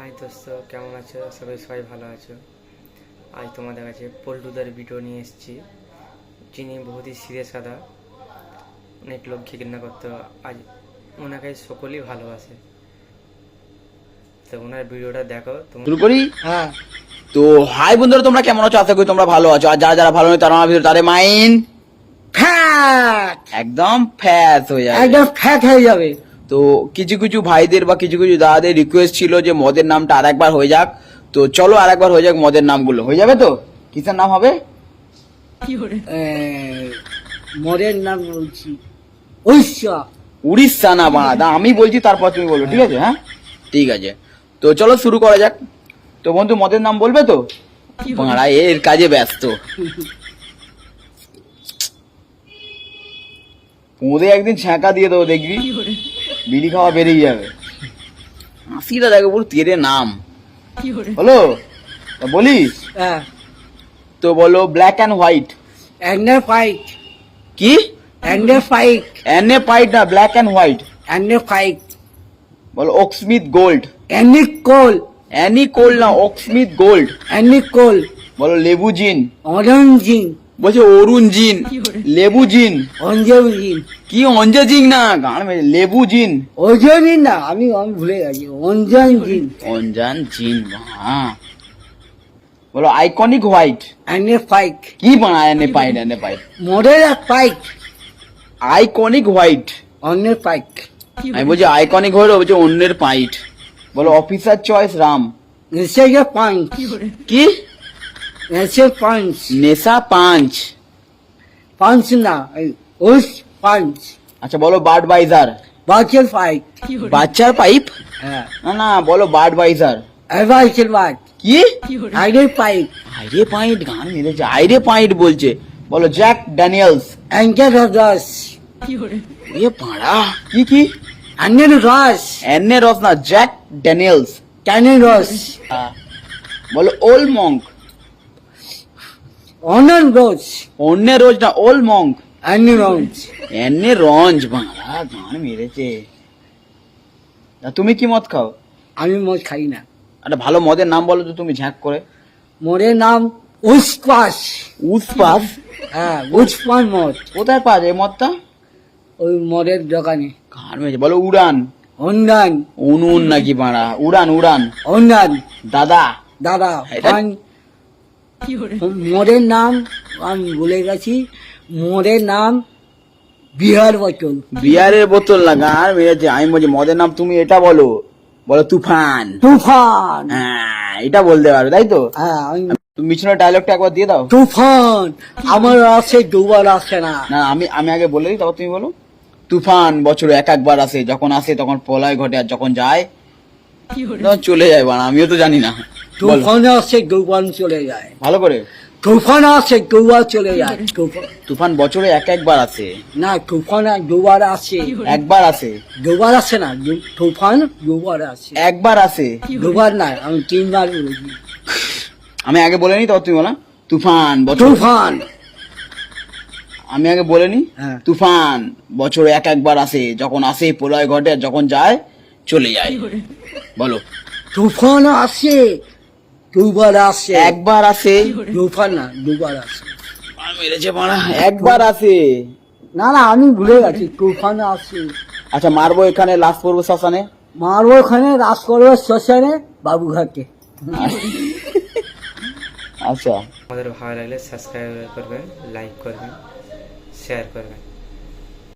High দোস্ত, কেমন আছো? সবাই ভালো আছো। আজ তোমাদের কাছে পল্টুদার ভিডিও নিয়ে এসেছি, যিনি বহুতই সিরিয়াস সাদা, অনেক লোক ঘৃণা করতো, আজ ওনাকে সকলেই ভালোবাসে। তো ওনার ভিডিওটা দেখো। শুরু করি। হ্যাঁ, তো হাই বন্ধুরা, তোমরা কেমন আছো? আশা করি তোমরা ভালো আছো। আর যারা যারা ভালো নেই তারা আমার ভিতরে তাদের মাইন্ড ফ্যাট একদম ফ্যাস হয়ে যাবে, একদম ফ্যাট হয়ে যাবে। তো কিছু কিছু ভাইদের বা কিছু কিছু দাদাদের রিকোয়েস্ট ছিল যে মদের নামটা আরেকবার হয়ে যাক। তো চলো আরেকবার হয়ে যাক, মদের নামগুলো হয়ে যাবে। তো কিসের নাম হবে? মদের নাম বলছি উড়িষ্যা। উড়িষ্যা না বাঁধা, আমি বলছি তারপর তুমি বলবে, ঠিক আছে? হ্যাঁ ঠিক আছে, তো চলো শুরু করা যাক। তো বন্ধু মদের নাম বলবে তো? বাঁড়া এর কাজে ব্যস্ত। ওদের একদিন ছ্যাঁকা দিয়ে দেবো, দেখবি বিড়ি খাওয়া বেরিয়ে যাবে। হাসিটা দেখো পুরো তেরে নাম হলো। তা বলিস হ্যাঁ, তো বলো ব্ল্যাক অ্যান্ড হোয়াইট। অ্যান্ডার ফাইট, কি? অ্যান্ডার ফাইট, এনে পাইট না, ব্ল্যাক অ্যান্ড হোয়াইট। অ্যান্ডার ফাইট, বলো ওকস্মিথ গোল্ড। অ্যানিক কোল, অ্যানি কোল্ড না, ওকস্মিথ গোল্ড। অ্যানিক কোল, বলো লেবু জিন। অরেঞ্জিন, বলছে অরুণ জিন, লেবু জিন। অঞ্জলিন, কি অঞ্জে জিন না, গান মেরে লেবু জিন। অঞ্জলিন না, আমি ভুলে গেছি, অঞ্জলিন, অঞ্জান জিন। হ্যাঁ বলো আইকনিক হোয়াইট। অ্যান্ডার ফাইট, কি বানায়? এনে পাইট, এনে পাইট। মডেল আর ফাইট, আইকনিক হোয়াইট। অন্যের ফাইট, আমি বলছি আইকনিক হলো, বলছে অন্যের পাইট। বলো অফিসার চয়েস রাম। নেশা পাঞ্চ, কি? নেশা পাঞ্চ, নেশা পাঁচ। পাঞ্চ না, ওস পাঞ্চ, আচ্ছা বলো বার্ড বাইজার। বাচের ফাইট, বাচ্চার পাইপ। হ্যাঁ, না না, বলো বার্ড বাইজার। অ্যাডভাইসের বাট, কি? আইডের পাইপ, আইরে পাইট, গান মেরেছে, আইরে পাইট বলছে। বলো জ্যাক ড্যানিয়েলস। অ্যাঙ্কেল রস, এ পাড়া কি কি? অ্যান্ডেল রস, এনে রস না, জ্যাক ড্যানিয়েলস। ক্যানেল রস, বলো ওল্ড মঙ্ক। অনন রোজ, অন্যের রোজ না, ওল্ড মঙ্ক। অ্যান্ডেল রঞ্জ, এনে রঞ্জ। বাড়া গান মেরেছে। তা তুমি কি মদ খাও? আমি মদ খাই না। একটা ভালো মদের নাম বলো তো তুমি, ঝ্যাক করে। মোরের নাম উসপাস, উসপাস। হ্যাঁ, উসপান মদ, কোথায় পাওয়া যায় মদটা? ওই মদের দোকানে। গান মেরেছে। বলো উড়ান। অন্দান, উনুন নাকি বাড়া? উড়ান উড়ান। অন্দান, দাদা। দাদা, এটা- পান। মদের নাম আমি ভুলে গেছি, মদের নাম বিহার বচন, বিয়ারের বোতল না, গান মেরেছে। আমি বলছি মদের নাম তুমি এটা বলো। বলো তুফান। তুফান, হ্যাঁ এটা বলতে পারো, তাই তো? হ্যাঁ, আমি তুমি মিশনের ডায়লগটা একবার দিয়ে দাও। তুফান আমার আছে, দুবার আসে না। না আমি আমি আগে বলে দিই, তারপর তুমি বলো। তুফান বছরে এক একবার আসে, যখন আসে তখন প্রলয় ঘটে, আর যখন যায় তখন চলে যায়। বাড়া আমিও তো জানি না। বলো তুফান আসে, দুবার চলে যায়। ভালো করে। তুফান আসে, দুবার চলে যায়। তুফান বছরে এক একবার আসে। না, তুফান আর দুবার আসে, একবার আসে। দুবার আসে না, তুফান দুবার আসে, একবার আসে। দুবার না, আমি তিনবার বলেছি। আমি আগে বলে নি, তারপর তুমি বলো। তুফান বছর। তুফান, আমি আগে বলে নি। হ্যাঁ। তুফান বছরে এক একবার আসে, যখন আসে প্রলয় ঘটে, আর যখন যায় চলে যায়। বলো তুফান আসে, দুবার আসে, একবার আসে। তুফান না, দুবার আসে। আর মেরেছে বাড়া, একবার আসে। না না, আমি ভুলে গেছি, তুফান আসে। আচ্ছা মারবো এখানে, লাস্ট পড়বো শ্মশানে। মারবো ওখানে, রাস করবো শ্মশানে, বাবুঘাটে। আচ্ছা আমাদের ভালো লাগলে সাবস্ক্রাইব করবেন, লাইক করবেন, শেয়ার করবেন।